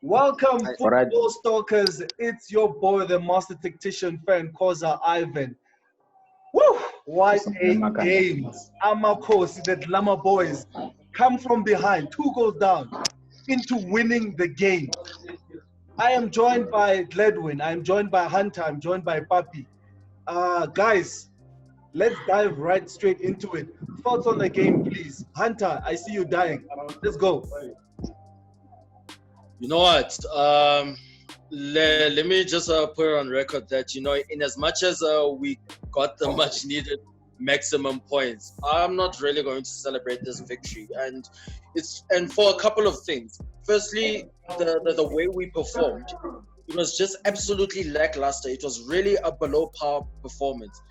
Welcome, All right. football stalkers. It's your boy, the master tactician fan, Kaizer Ivan. Woo! What a game. Amakhosi, the Lama boys, come from behind, 2 goals down, into winning the game. I am joined by Chadwin. I am joined by Hunter. I'm joined by Papi. Guys, let's dive right straight into it. Thoughts on the game, please. Hunter, I see you dying. Let's go. You know what? Let me just put it on record that, in as much as we got the much needed maximum points, I'm not really going to celebrate this victory, and for a couple of things. Firstly, the way we performed, it was just absolutely lackluster. It was really a below par performance.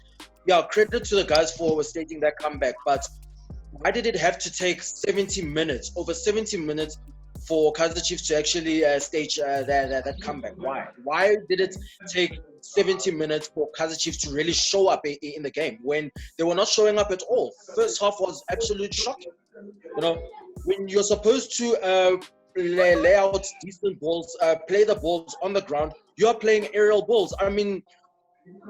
Yeah, credit to the guys for stating that comeback, but why did it have to take over 70 minutes for Kaizer Chiefs to actually stage that comeback? Why did it take 70 minutes for Kaizer Chiefs to really show up in the game when they were not showing up at all? First half was absolutely shocking. When you're supposed to lay out decent balls, play the balls on the ground, you're playing aerial balls. I mean,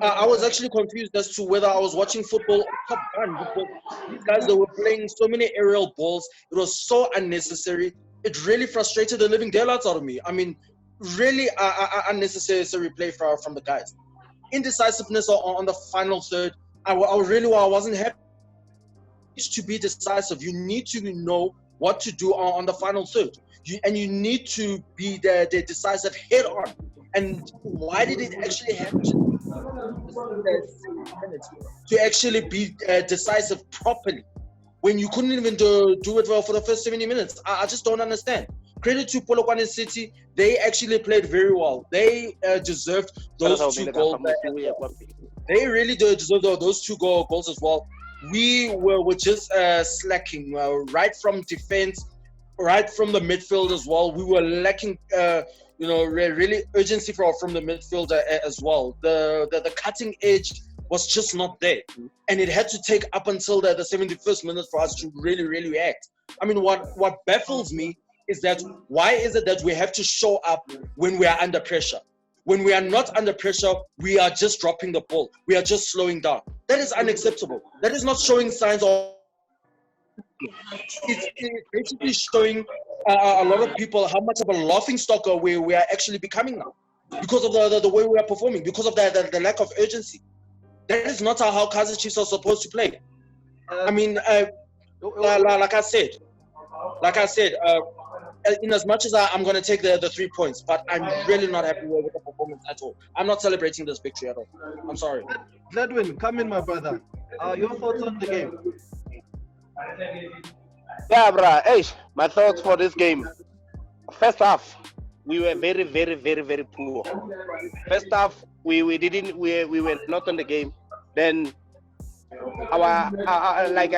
I was actually confused as to whether I was watching football or Top Gun, because these guys, they were playing so many aerial balls. It was so unnecessary. It really frustrated the living daylights out of me. I mean, really unnecessary play from the guys. Indecisiveness on the final third. I wasn't happy to be decisive. You need to know what to do on the final third. You need to be the decisive head on. And why did it actually have to actually be decisive properly when you couldn't even do it well for the first 70 minutes? I just don't understand. Credit to Polokwane City. They actually played very well. They deserved those 2 goals. They really deserved those 2 goals as well. We were just slacking right from defense, right from the midfield as well. We were lacking really urgency from the midfield as well. The cutting edge was just not there, and it had to take up until the 71st minute for us to really react. I mean, what baffles me is that why is it that we have to show up when we are under pressure? When we are not under pressure, we are just dropping the ball. We are just slowing down. That is unacceptable. That is not showing signs of. It's basically showing a lot of people how much of a laughing stock we are actually becoming now, because of the way we are performing, because of the lack of urgency. That is not how Kaizer Chiefs are supposed to play. I mean, like I said, in as much as I'm going to take the 3 points, but I'm really not happy with the performance at all. I'm not celebrating this victory at all. I'm sorry. Chadwin, come in, my brother. Your thoughts on the game? Yeah, bruh. Hey, my thoughts for this game. First half, we were very, very, very, very poor. First half, we were not on the game. Then our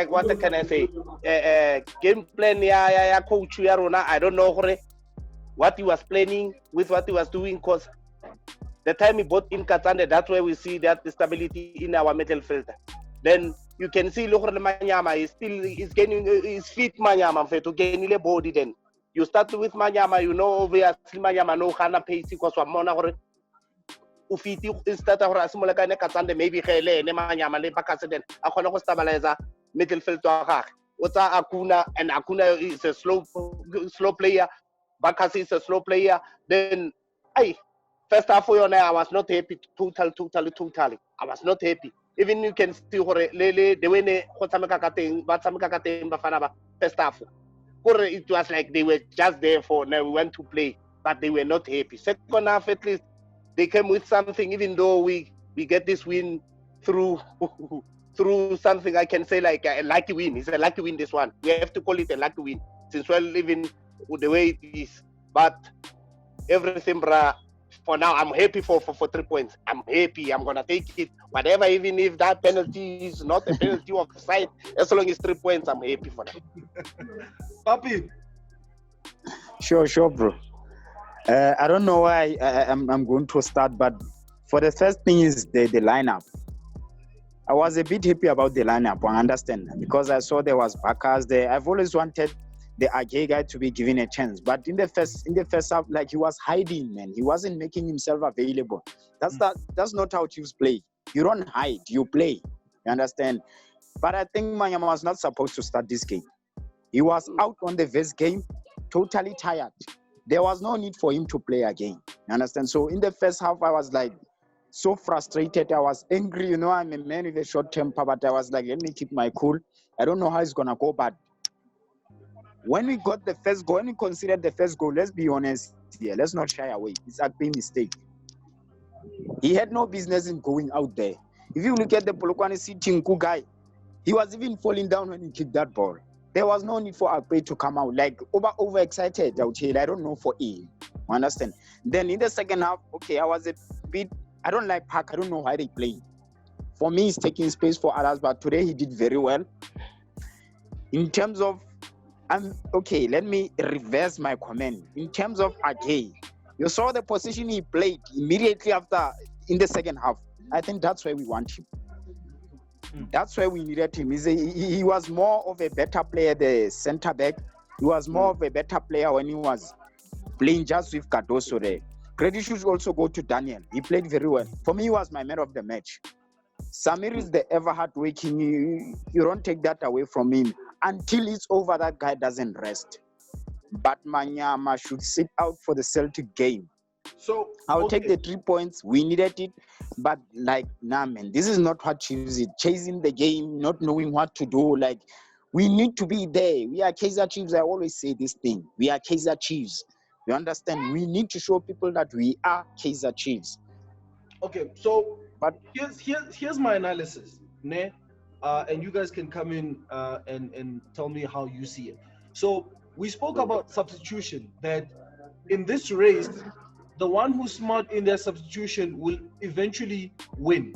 what can I say? Game plan, coach, I don't know what he was planning with what he was doing, because the time he bought in Katande, that's where we see that the stability in our midfield. Then you can see Manyama is gaining his feet. Manyama to gain the body. Then you start with Manyama, obviously Manyama no kana pace because Mona Ufiti instead of Rasmulaka Katande, maybe Hele, Manyama, Lepacasden, Akono stabilizer, midfield to Akak. What's Akuna, and Akuna is a slow player. Bakasi is a slow player. Then first half I was not happy totally. I was not happy. Even you can see the way they first half. It was like they were just there for now we went to play, but they were not happy. Second half, at least they came with something, even though we get this win through something I can say like a lucky win. It's a lucky win, this one. We have to call it a lucky win since we're living the way it is. But everything, bruh, for now, I'm happy for 3 points. I'm happy. I'm going to take it. Whatever, even if that penalty is not a penalty of the side, as long as 3 points, I'm happy for that. Papi. Sure, bro. I don't know why I'm going to start, but for the first thing is the lineup. I was a bit happy about the lineup, I understand, because I saw there was Bakas there. I've always wanted the Ake guy to be given a chance. But in the first half, like he was hiding, man. He wasn't making himself available. That's not how Chiefs play. You don't hide, you play. You understand? But I think Manyama was not supposed to start this game. He was out on the first game, totally tired. There was no need for him to play again. You understand? So in the first half, I was like so frustrated. I was angry. You know, I'm a man with a short temper, but I was like, let me keep my cool. I don't know how it's gonna go, but when we got the first goal, when we considered the first goal, let's be honest here. Let's not shy away. It's a big mistake. He had no business in going out there. If you look at the Polokwane City guy, he was even falling down when he kicked that ball. There was no need for Akpe to come out. Like, overexcited out here. I don't know for him. You understand? Then in the second half, okay, I was a bit... I don't like Park. I don't know why they play. For me, he's taking space for others, but today he did very well. In terms of... okay, let me reverse my comment. In terms of Ake, you saw the position he played immediately after in the second half. I think that's where we want him. That's why we needed him. He was more of a better player, the center back. He was more of a better player when he was playing just with Cardoso there. Credit should also go to Daniel. He played very well. For me, he was my man of the match. Samir is the ever hardworking. You don't take that away from him. Until it's over, that guy doesn't rest. But Manyama should sit out for the Celtic game. So I'll take the 3 points. We needed it, but like, nah, man, this is not what Chiefs is. Chasing the game, not knowing what to do. Like, we need to be there. We are Kaizer Chiefs. I always say this thing. We are Kaizer Chiefs. You understand? We need to show people that we are Kaizer Chiefs. Okay, so but here's my analysis, ne? And you guys can come in and tell me how you see it. So we spoke about substitution, that in this race, the one who's smart in their substitution will eventually win.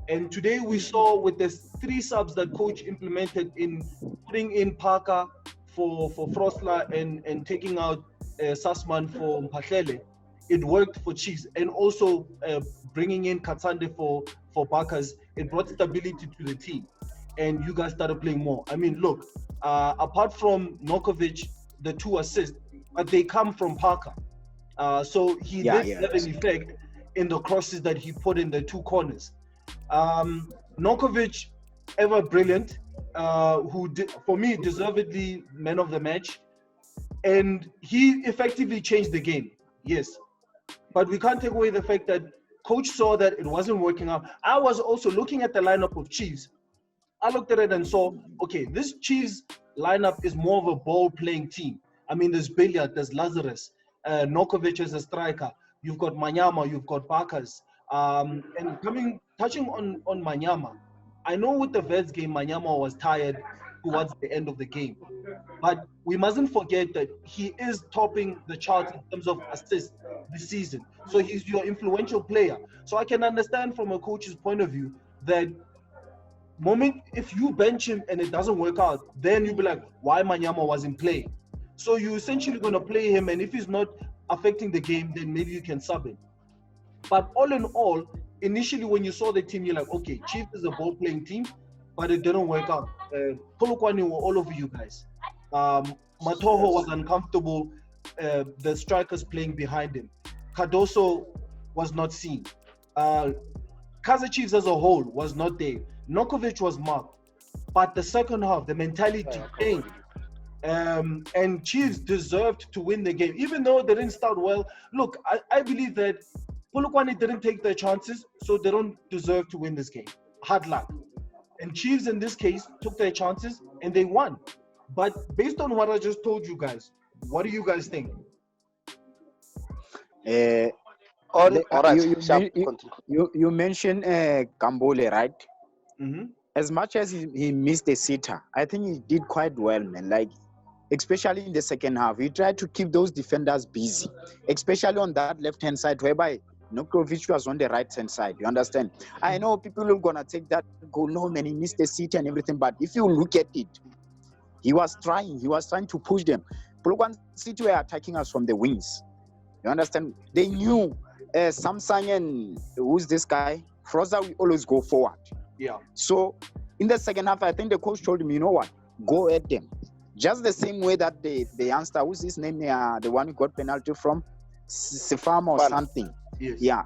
And today we saw with the 3 subs that coach implemented in putting in Parker for Frosler and taking out Sussman for Mpahlele, it worked for Chiefs. And also bringing in Katsande for Barkers, it brought stability to the team. And you guys started playing more. I mean, look, apart from Nurkovic, the 2 assists, but they come from Parker. So he did have an effect in the crosses that he put in the 2 corners. Nurkovic, ever brilliant, who for me deservedly man of the match, and he effectively changed the game. Yes, but we can't take away the fact that coach saw that it wasn't working out. I was also looking at the lineup of Chiefs. I looked at it and saw, okay, this Chiefs lineup is more of a ball-playing team. I mean, there's Billiard, there's Lazarus, Nurkovic as a striker. You've got Manyama, you've got Barkers. And touching on Manyama, I know with the Vets game, Manyama was tired towards the end of the game. But we mustn't forget that he is topping the chart in terms of assists this season. So he's your influential player. So I can understand from a coach's point of view that if you bench him and it doesn't work out, then you'll be like, why Manyama wasn't playing? So you're essentially going to play him, and if he's not affecting the game, then maybe you can sub him. But all in all, initially when you saw the team, you're like, okay, Chiefs is a ball-playing team, but it didn't work out. Polokwane were all over you guys. Matoho was uncomfortable. The strikers playing behind him. Cardoso was not seen. Kaizer Chiefs as a whole was not there. Nurkovic was marked. But the second half, the mentality changed. And Chiefs deserved to win the game, even though they didn't start well. Look, I believe that Polokwane didn't take their chances, so they don't deserve to win this game. Hard luck. And Chiefs, in this case, took their chances and they won. But based on what I just told you guys, what do you guys think? You mentioned Kambole, right? Mm-hmm. As much as he missed a sitter, I think he did quite well, man. Like, especially in the second half, he tried to keep those defenders busy, especially on that left-hand side, whereby Nurkovic was on the right-hand side. You understand? I know people are gonna take that goal, no man, he missed a sitter and everything, but if you look at it, he was trying to push them. Polokwane City were attacking us from the wings. You understand? They knew Samsung and who's this guy? Froza will always go forward. Yeah. So in the second half, I think the coach told him, you know what? Go at them. Just the same way that the youngster, who's his name, the one who got penalty from Sifama or something. Yes. Yeah.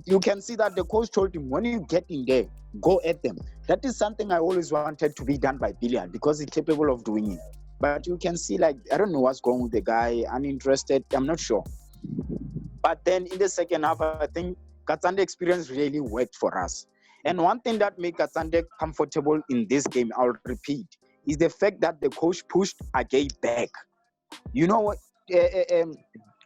You can see that the coach told him, when you get in there, go at them. That is something I always wanted to be done by Billiard because he's capable of doing it. But you can see, like, I don't know what's going with the guy, uninterested, I'm not sure. But then in the second half, I think Katsande experience really worked for us. And one thing that made Katsande comfortable in this game, I'll repeat, is the fact that the coach pushed Agay back. You know what?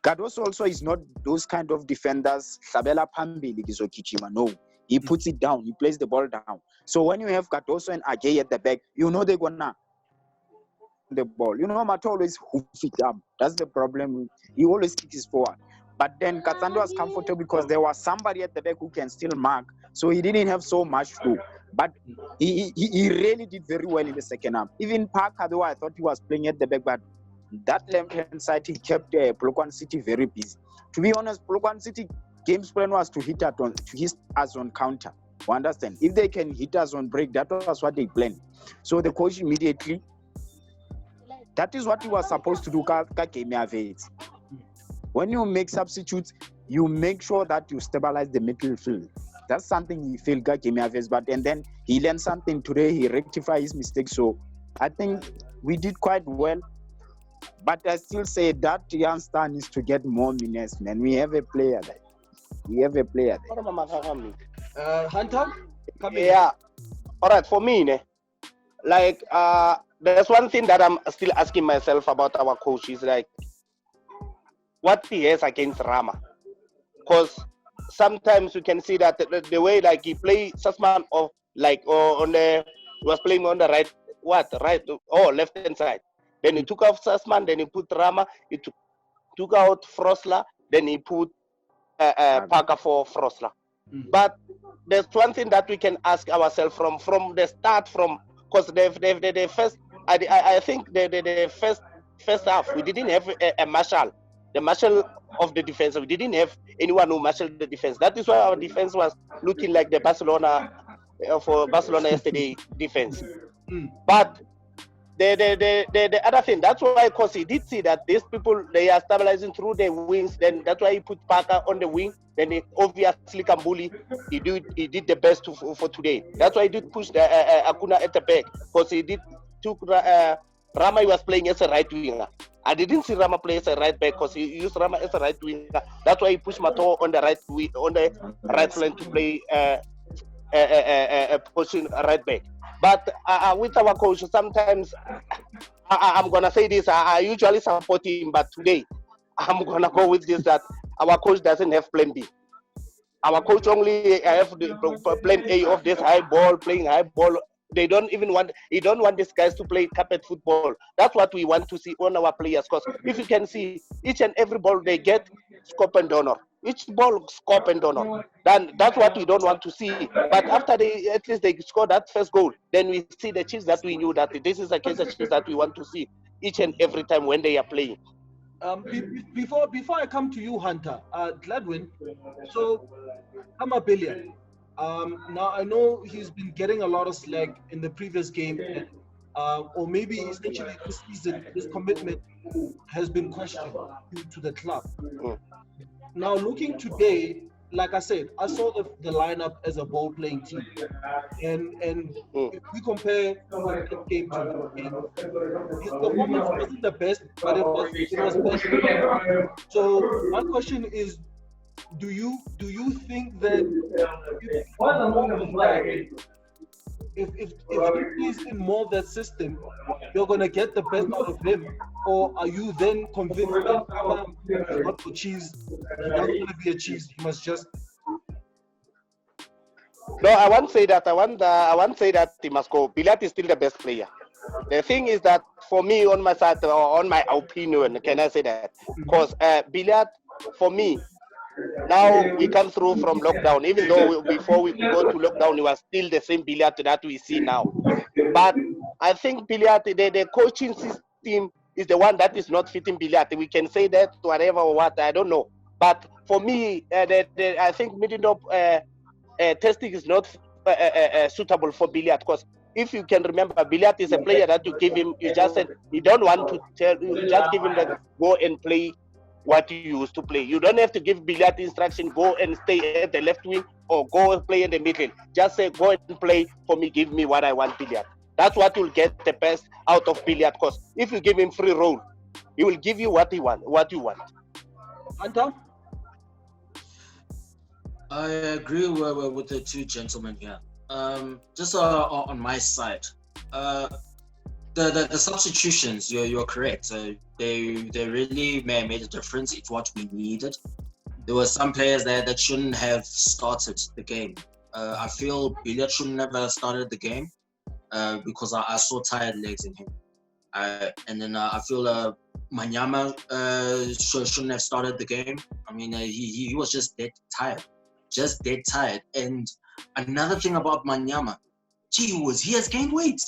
Cardoso also is not those kind of defenders. Sabela Pambili Gizokichima. No, he puts it down. He plays the ball down. So when you have Cardoso and Agay at the back, you know they're gonna the ball. You know, Mato always hoof it up. That's the problem. He always kicks forward. But then Katsando was comfortable because there was somebody at the back who can still mark. So he didn't have so much to do. But he really did very well in the second half. Even Parker, though I thought he was playing at the back, but that left-hand side, he kept Polokwane City very busy. To be honest, Polokwane City game's plan was to hit us on counter. You understand? If they can hit us on break, that was what they planned. So the coach immediately, that is what he was supposed to do. When you make substitutes, you make sure that you stabilize the midfield. That's something he failed but and then he learned something today. He rectified his mistakes. So I think we did quite well. But I still say that youngster needs to get more minutes, man. We have a player there. Hunter? Come in. Yeah. All right, for me, like, there's one thing that I'm still asking myself about our coach is like, what he has against Rama. Because sometimes you can see that the way like he played Sussman he was playing on the left hand side. Then he took off Sussman, then he put Rama, he took out Frosler, then he put Parker for Frosler. But there's one thing that we can ask ourselves from the start, because the first, I think the first half, we didn't have a marshal. The marshal of the defense, we didn't have anyone who marshaled the defense. That is why our defense was looking like the Barcelona yesterday defense. But the other thing, that's why, because he did see that these people, they are stabilizing through the wings. Then that's why he put Parker on the wing. Then obviously Kambuli, he did the best for today. That's why he did push the Akuna at the back, because he took Rama. He was playing as a right winger. I didn't see Rama play as a right back because he used Rama as a right winger. That's why he pushed Mato on the right flank to play pushing right back. But with our coach, sometimes I'm gonna say this. I usually support him, but today I'm gonna go with this, that our coach doesn't have plan B. Our coach only have the plan A of this playing high ball. He don't want these guys to play carpet football. That's what we want to see on our players. Because if you can see, each and every ball they get, scope and donor. Each ball, scope and donor. Then that's what we don't want to see. But after at least they score that first goal, then we see the Chiefs that we knew that this is a case of Chiefs that we want to see each and every time when they are playing. Before I come to you, Hunter, Chadwin, so I'm a billion. Now I know he's been getting a lot of slack in the previous game, and, or maybe essentially this season his commitment has been questioned due to the club. Now looking today, like I said, I saw the lineup as a ball-playing team, and if we compare that game to the game, his performance wasn't the best, but it was better. So my question is, do you think that if he plays in more of that system, you're gonna get the best out of him, or are you then convinced that he's not for cheese? He doesn't want to be a cheese. He must just. No, I won't say that. I won't say that he must go. Billiat is still the best player. The thing is that for me, on my side, or on my opinion, can I say that? Because Billiat, for me, now we come through from lockdown. Even though before we go to lockdown, it was still the same Billiat that we see now. But I think Billiat, the coaching system is the one that is not fitting Billiat. We can say that whatever or what, I don't know. But for me, I think Middendorp testing is not suitable for Billiat, because if you can remember, Billiard is a player that you give him, you just said, you don't want to tell, you just give him that go and play what you used to play. You don't have to give Billiard instruction, go and stay at the left wing or go and play in the middle. Just say, go and play for me, give me what I want, Billiard. That's what will get the best out of Billiard, because if you give him free role, he will give you what you want. Anton? I agree with the two gentlemen here. Just on my side, the substitutions, you're correct. They really made a difference. It's what we needed. There were some players there that shouldn't have started the game. I feel Billiard shouldn't have started the game because I saw tired legs in him. And then I feel Manyama shouldn't have started the game. I mean, he was just dead tired. And another thing about Manyama, he has gained weight.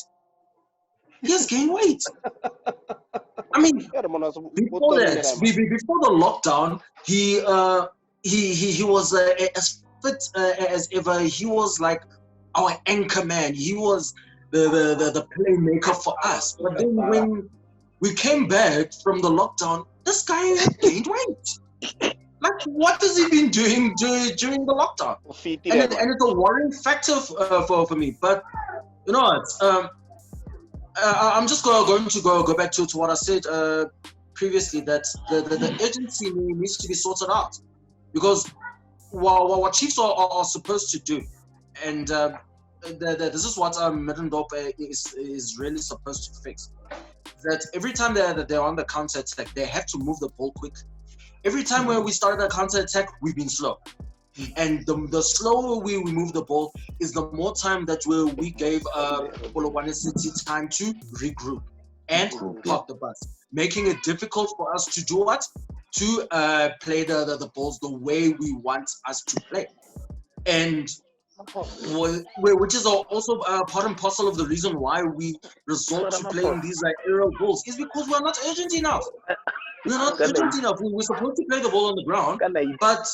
I mean, before the lockdown, he was as fit as ever. He was like our anchor man. He was the playmaker for us. But then when we came back from the lockdown, this guy had gained weight. Like, what has he been doing during the lockdown? And it's a worrying factor for me. But you know what? I'm just going to go back to what I said previously, that the urgency needs to be sorted out, because what Chiefs are supposed to do, and this is what Middendorp is really supposed to fix. That every time they're on the counter attack, they have to move the ball quick. Every time when we started a counter attack, we've been slow. And the slower we move the ball is the more time that we gave Polokwane City time to regroup and park the bus, making it difficult for us to do what? To play the balls the way we want us to play. And which is also part and parcel of the reason why we resort to playing these aerial balls, is because we're not urgent enough. We're not urgent enough. We're supposed to play the ball on the ground, but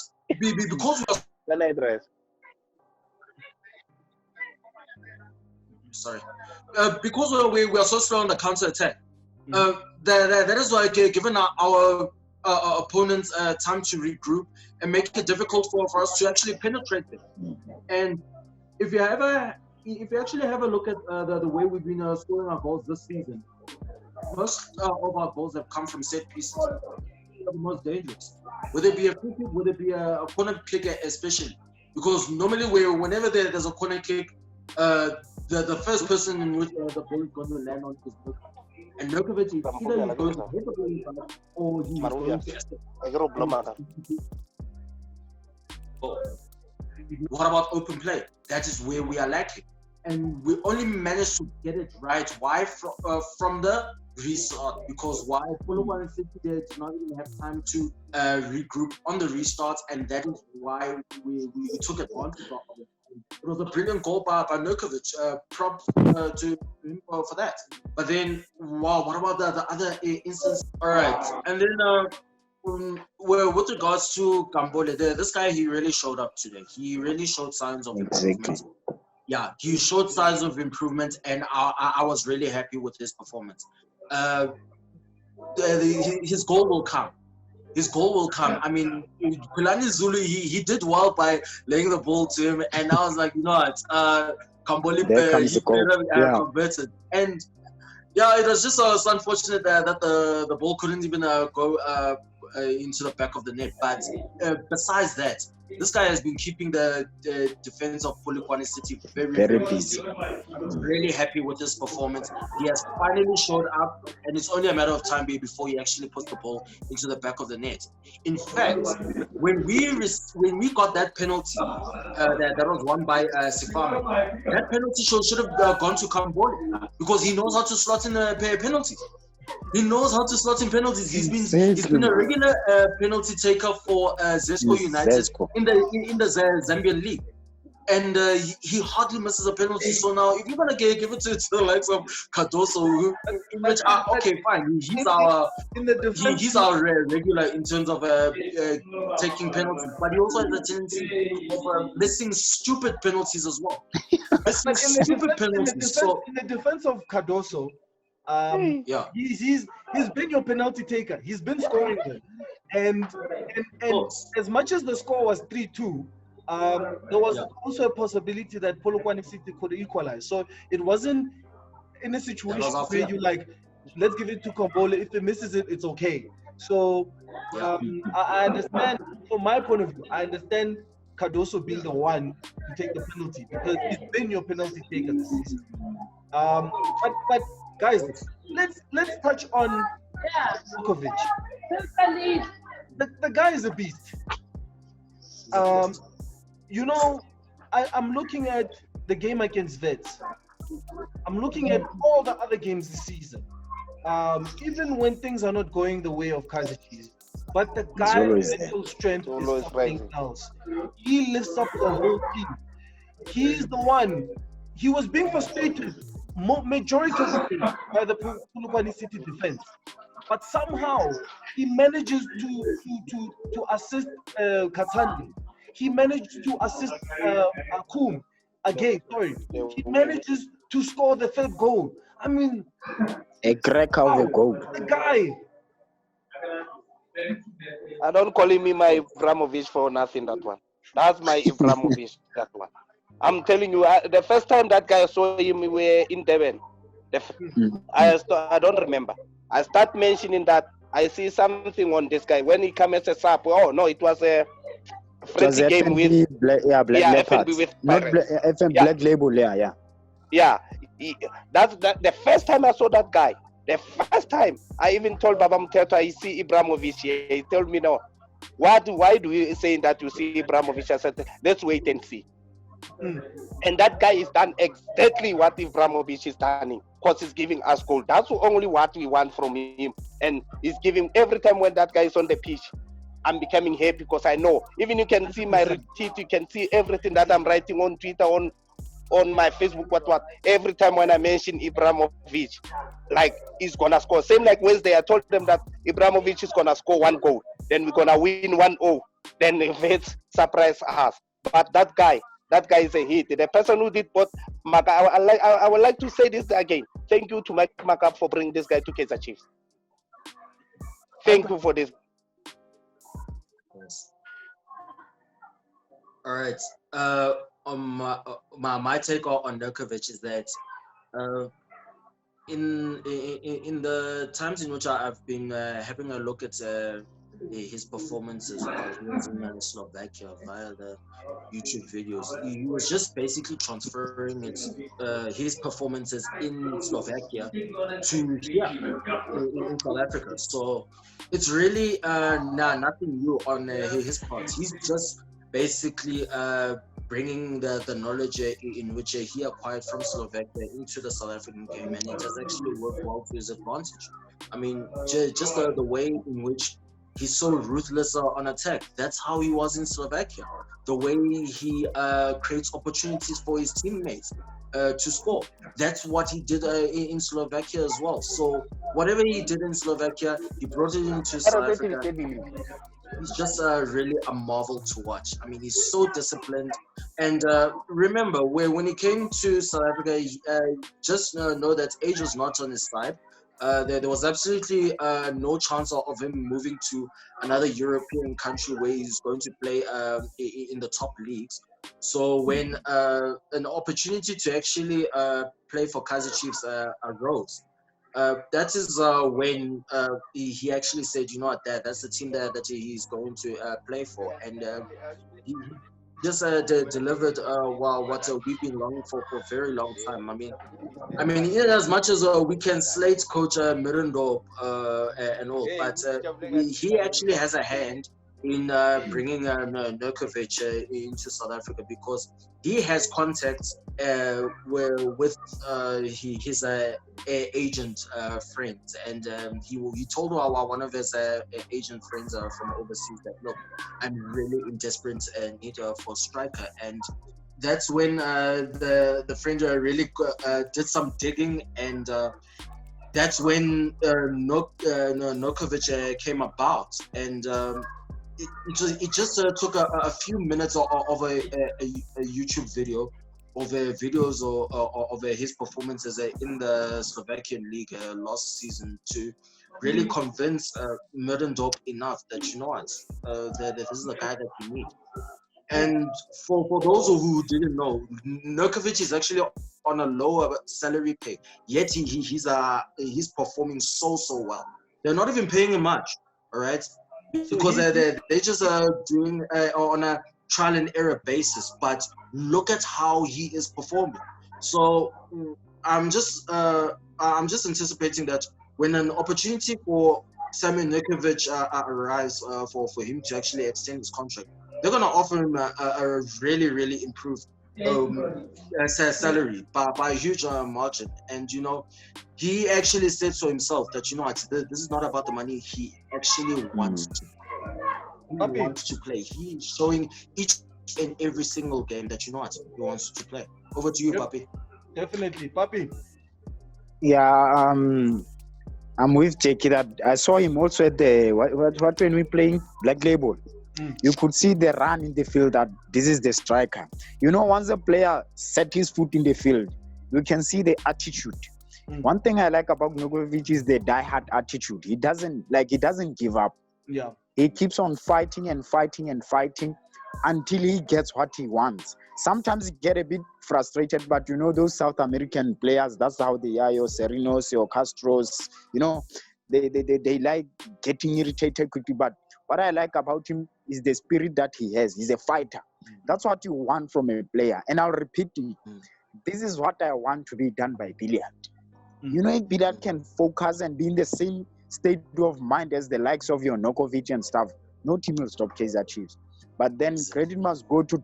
because we are so slow on the counter attack, that is why given our opponents time to regroup and make it difficult for us to actually penetrate them. And if you actually have a look at the way we've been scoring our goals this season, most of our goals have come from set pieces. The most dangerous, whether it be a free kick, whether it be a corner kick, especially because normally whenever there's a corner kick, the first person in which the ball is going to land on is Nurkovic. And Nurkovic is either he's going to hit the ball or he's going to. What about open play? That is where we are lacking, and we only managed to get it right. Why from the restart? Because why Polokwane City did not even have time to regroup on the restarts, and that is why we took advantage of it. It was a brilliant goal by Nurkovic. Props to him for that. But then, wow, what about the other instance? All right, and then with regards to Gambole, this guy, he really showed up today. He really showed signs of improvement. Yeah, he showed signs of improvement, and I was really happy with his performance. His goal will come. I mean, Kulani Zulu, he did well by laying the ball to him, and I was like, you know what, Kambole, he converted. And yeah, it was just unfortunate that the ball couldn't even go into the back of the net. But besides that, this guy has been keeping the defense of Polokwane City very busy. I'm really happy with his performance. He has finally showed up, and it's only a matter of time before he actually puts the ball into the back of the net. In fact, when we got that penalty that was won by Sifame, that penalty should have gone to Kambole, because he knows how to slot in penalties. He knows how to slot in penalties. He's been a regular penalty taker for Zesco United in the Zambian league, and he hardly misses a penalty. So now, if you're gonna give it to the likes of Cardoso, which okay, fine, he's our regular in terms of taking penalties, but he also has a tendency of missing stupid penalties as well. This But is stupid penalty. So in the defense of Cardoso, yeah. he's been your penalty taker. He's been scoring them, and as much as the score was 3-2, there was also a possibility that Polokwane City could equalize. So it wasn't in a situation where you like, let's give it to Kombole. If he misses it, it's okay. So I understand, from my point of view, I understand Cardoso being the one to take the penalty because he's been your penalty taker this season. But guys, let's touch on Nurkovic. The guy is a beast. You know, I'm looking at the game against Vets. I'm looking at all the other games this season. Even when things are not going the way of Kaizer Chiefs, but the guy's mental strength is something else. He lifts up the whole team. He's the one. He was being frustrated majority of the game by the Polokwane City defense, but somehow he manages to assist Katandi. He managed to assist Akum again. Sorry, he manages to score the third goal. I mean, a crack of a goal. The guy. I don't call him my Ibrahimovic for nothing. That one. That's my Ibrahimovic. That one. I'm telling you, the first time that guy saw him, we were in Devon. I don't remember. I start mentioning that I see something on this guy when he comes as a sub. Oh no, it was a friendly game with Black FNB with not FM yeah. Black Label. Yeah. Yeah, that's the first time I saw that guy. The first time I even told Baba Mteta I see Ibrahimovic here. He told me no. Why do you say that you see Ibrahimovic? I said let's wait and see. And that guy is done exactly what Ibrahimovic is done, because he's giving us goal. That's only what we want from him. And he's giving every time when that guy is on the pitch. I'm becoming happy because I know. Even you can see my retweet, you can see everything that I'm writing on Twitter, on my Facebook, what. Every time when I mention Ibrahimovic, like he's gonna score. Same like Wednesday, I told them that Ibrahimovic is gonna score one goal. Then we're gonna win 1-0. Then Vets surprise us. But that guy is a hit. The person who did both, Maka, I would like to say this again. Thank you to Mike Maka for bringing this guy to Kaizer Chiefs. Thank you for this. Yes. All right. My take on Nurkovic is that in the times in which I've been having a look at his performances while he was in Slovakia via the YouTube videos, he was just basically transferring his performances in Slovakia to here in South Africa. So it's really nothing new on his part. He's just basically bringing the knowledge in which he acquired from Slovakia into the South African game, and it has actually worked well to his advantage. I mean, just the way in which he's so ruthless on attack. That's how he was in Slovakia. The way he creates opportunities for his teammates to score. That's what he did in Slovakia as well. So whatever he did in Slovakia, he brought it into South Africa. He's just really a marvel to watch. I mean, he's so disciplined. And remember, when he came to South Africa, just know that age was not on his side. There was absolutely no chance of him moving to another European country where he's going to play in the top leagues. So when an opportunity to actually play for Kaizer Chiefs arose, that is when he actually said, you know what, that's the team that he's going to play for. And he just delivered what we've been longing for a very long time. I mean, in as much as we can slate Coach Mirando and all, but he actually has a hand in bringing Nurkovic into South Africa, because he has contacts with his agent friends, and he told one of his agent friends from overseas that, look, I'm really in desperate need for a striker. And that's when the friend really did some digging, and that's when Nurkovic came about. And it just took a few minutes of a YouTube video over videos or over his performances in the Slovakian league last season to really convince Middendorp enough that you know what, that this is the guy that we need. And for those who didn't know, Nurkovic is actually on a lower salary pay, yet he's performing so well. They're not even paying him much, all right, because they're just doing on a trial and error basis. But look at how he is performing. So I'm just anticipating that when an opportunity for Samuel Nurkovic arrives for him to actually extend his contract, they're gonna offer him a really improved salary by a huge margin. And you know, he actually said so himself that you know what, this is not about the money. He actually wants to. He wants to play. He is showing each and every single game that you know what, he wants to play. Over to you, Papi. Definitely, Papi. Yeah, I'm with Jakey that I saw him also at the what when we playing Black Label. You could see the run in the field that this is the striker. You know, once a player set his foot in the field, you can see the attitude. One thing I like about Nurkovic is the die-hard attitude. He doesn't give up. Yeah. He keeps on fighting until he gets what he wants. Sometimes he get a bit frustrated, but you know, those South American players, that's how they are, your Serinos, your Castros, you know, they like getting irritated quickly. But what I like about him is the spirit that he has. He's a fighter. That's what you want from a player. And I'll repeat it. This is what I want to be done by Billiard. You know, if Billiard can focus and be in the same state of mind as the likes of your Nurkovic and stuff, no team will stop Kaizer Chiefs. But then credit must go to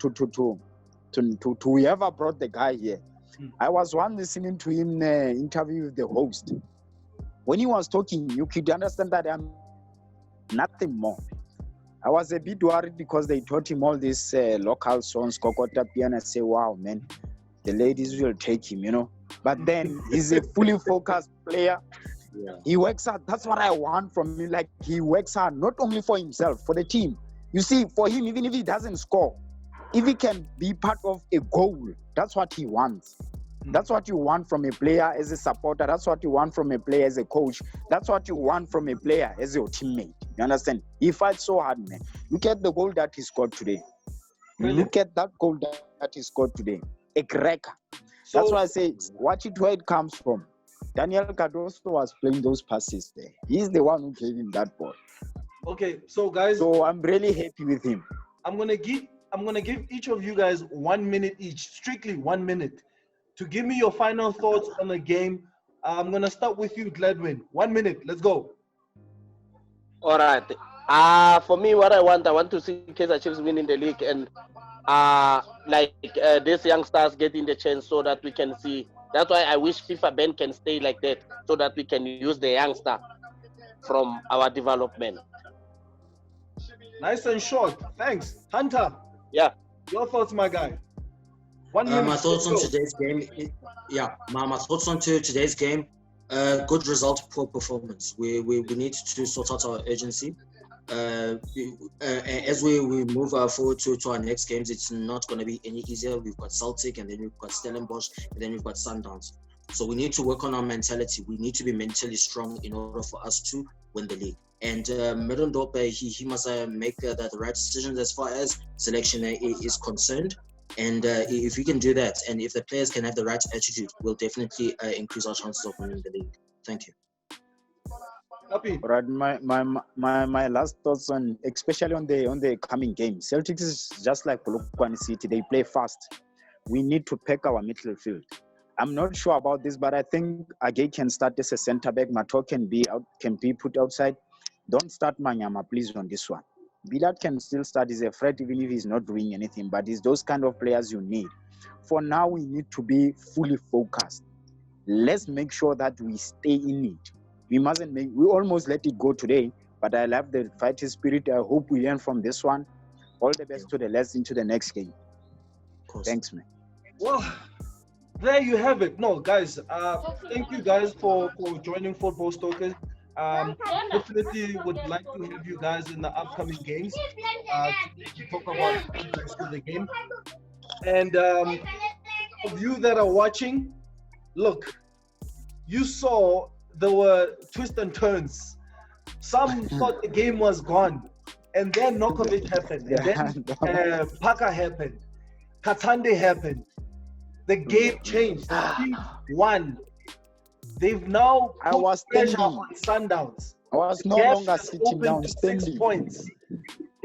whoever brought the guy here. I was listening to him interview with the host. When he was talking, you could understand that I'm nothing more. I was a bit worried because they taught him all these local songs, Kokota Piano. I say, wow, man, the ladies will take him, you know. But then he's a fully focused player. Yeah. He works hard. That's what I want from him. Like, he works hard, not only for himself, for the team. You see, for him, even if he doesn't score, if he can be part of a goal, that's what he wants. That's what you want from a player as a supporter. That's what you want from a player as a coach. That's what you want from a player as your teammate. You understand? He fights so hard, man. Look at the goal that he scored today. Really? Look at that goal that he scored today. A cracker. So, that's why I say, watch it where it comes from. Daniel Cardoso was playing those passes there. He's the one who gave him that ball. Okay, so guys. So I'm really happy with him. I'm gonna give each of you guys 1 minute each, strictly 1 minute, to give me your final thoughts on the game. I'm gonna start with you, Chadwin. 1 minute. Let's go. All right. For me, what I want to see Kaizer Chiefs winning the league, and these youngsters getting the chance so that we can see. That's why I wish FIFA Ben can stay like that, so that we can use the youngster from our development. Nice and short. Thanks, Hunter. Yeah. Your thoughts, my guy. 1 minute. My thoughts on today's game. My thoughts on today's game. Good result, poor performance. We need to sort out our urgency. As we move forward to our next games, it's not going to be any easier. We've got Celtic, and then we've got Stellenbosch, and then we've got Sundowns. So we need to work on our mentality. We need to be mentally strong in order for us to win the league. And Middendorp, he must make the right decisions as far as selection is concerned. And if we can do that, and if the players can have the right attitude, we'll definitely increase our chances of winning the league. Thank you. Papi. All right, my last thoughts on, especially on the coming game. Celtics is just like Polokwane City. They play fast. We need to pack our midfield. I'm not sure about this, but I think Agay can start as a centre back. Mato can be put outside. Don't start Manyama, please, on this one. Bilal can still start. He's a threat even if he's not doing anything, but it's those kind of players you need. For now, we need to be fully focused. Let's make sure that we stay in it. We almost let it go today, but I love the fighting spirit. I hope we learn from this one. All the best to the less into the next game. Thanks, man. Well, there you have it. No, guys, thank you guys for joining Football Stalkers. Definitely would like to have you guys in the upcoming games to talk about the game. And of you that are watching, look, you saw there were twists and turns. Some thought the game was gone, and then Nurkovic happened, and then Paka happened, Katande happened. The game changed. The team won. They've now put pressure on Sundowns. I was no longer sitting down, to standing. 6 points.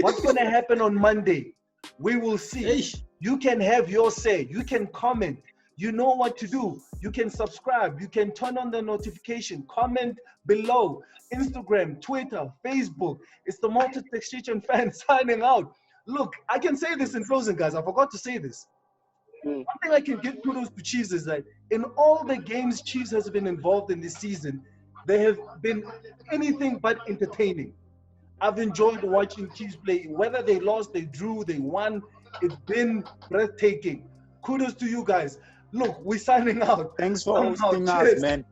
What's going to happen on Monday? We will see. You can have your say. You can comment. You know what to do. You can subscribe. You can turn on the notification. Comment below. Instagram, Twitter, Facebook. It's the Multi-Textation fan signing out. Look, I can say this in closing, guys. I forgot to say this. One thing I can give kudos to Chiefs is that in all the games Chiefs has been involved in this season, they have been anything but entertaining. I've enjoyed watching Chiefs play. Whether they lost, they drew, they won, it's been breathtaking. Kudos to you guys. Look, we're signing out. Thanks for hosting us, man.